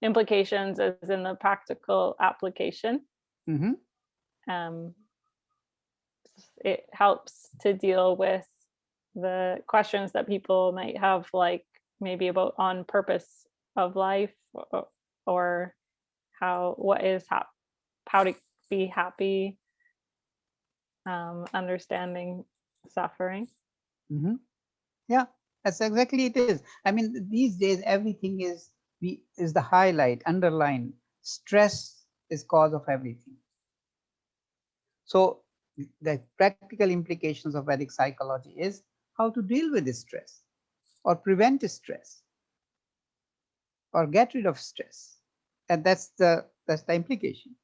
implications as in the practical application. Mm-hmm. It helps to deal with the questions that people might have, like maybe about on purpose of life, or how to be happy, understanding suffering. Mm-hmm. Yeah, that's exactly it is. I mean, these days everything is the highlight, underline. Stress is cause of everything. So the practical implications of Vedic psychology is how to deal with this stress, or prevent stress, or get rid of stress, and that's the implication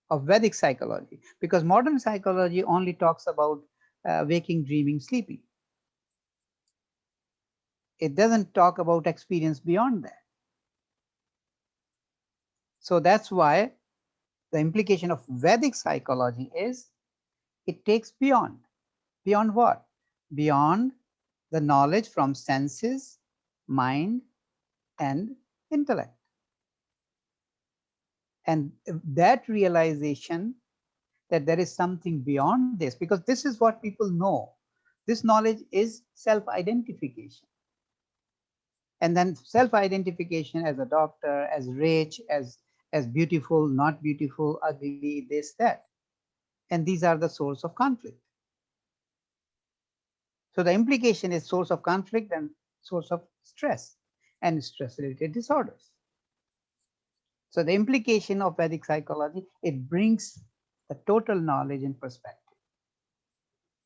of Vedic psychology. Because modern psychology only talks about waking, dreaming, sleeping. It doesn't talk about experience beyond that. So that's why the implication of Vedic psychology is it takes beyond. Beyond what? Beyond the knowledge from senses, mind, and intellect. And that realization that there is something beyond this, because this is what people know. This knowledge is self-identification. And then self-identification as a doctor, as rich, as beautiful, not beautiful, ugly, this, that. And these are the source of conflict. So the implication is source of conflict and source of stress and stress-related disorders. So the implication of Vedic psychology, it brings the total knowledge and perspective.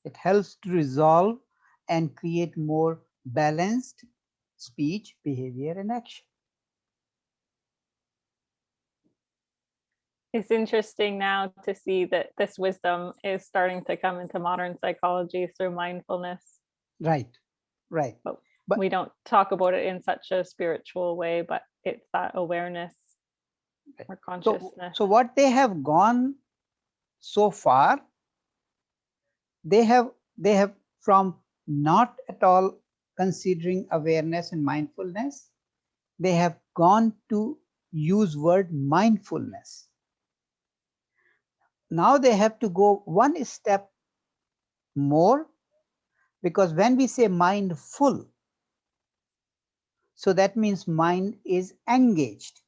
It helps to resolve and create more balanced speech, behavior, and action. It's interesting now to see that this wisdom is starting to come into modern psychology through mindfulness. Right, right. But we don't talk about it in such a spiritual way, but it's that awareness or consciousness. So what they have gone so far, they have from not at all considering awareness and mindfulness, they have gone to use word mindfulness. Now they have to go one step more, because when we say mindful, so that means mind is engaged.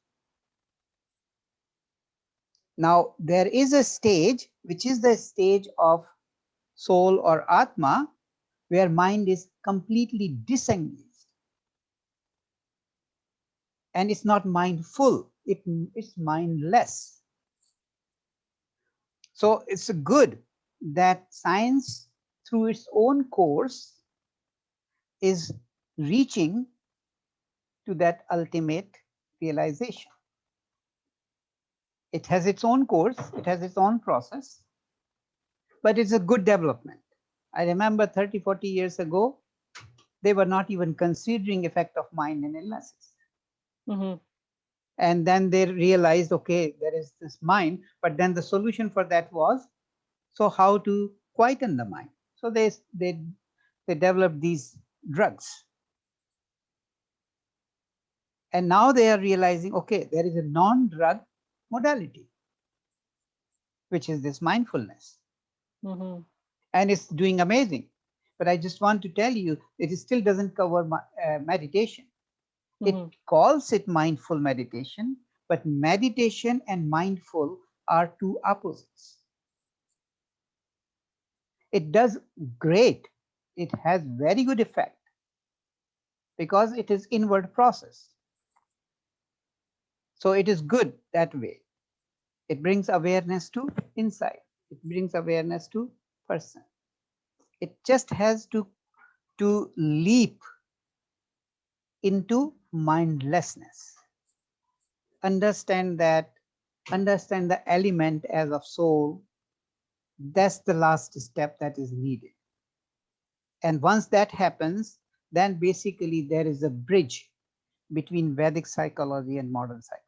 Now there is a stage, which is the stage of soul or Atma, where mind is completely disengaged. And it's not mindful, it's mindless. So it's good that science, through its own course, is reaching to that ultimate realization. It has its own course, it has its own process, but it's a good development. I remember 30, 40 years ago, they were not even considering effect of mind in illnesses. Mm-hmm. And then they realized, okay, there is this mind, but then the solution for that was, so how to quieten the mind? So they developed these drugs. And now they are realizing, okay, there is a non-drug modality, which is this mindfulness. Mm-hmm. And it's doing amazing. But I just want to tell you, it still doesn't cover meditation. Mm-hmm. It calls it mindful meditation, but meditation and mindful are two opposites. It does great. It has very good effect because it is inward process. So it is good that way. It brings awareness to inside. It brings awareness to person. It just has to leap into mindlessness. Understand the element as of soul. That's the last step that is needed. And once that happens, then basically there is a bridge between Vedic psychology and modern psychology.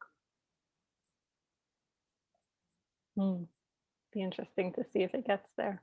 Be interesting to see if it gets there.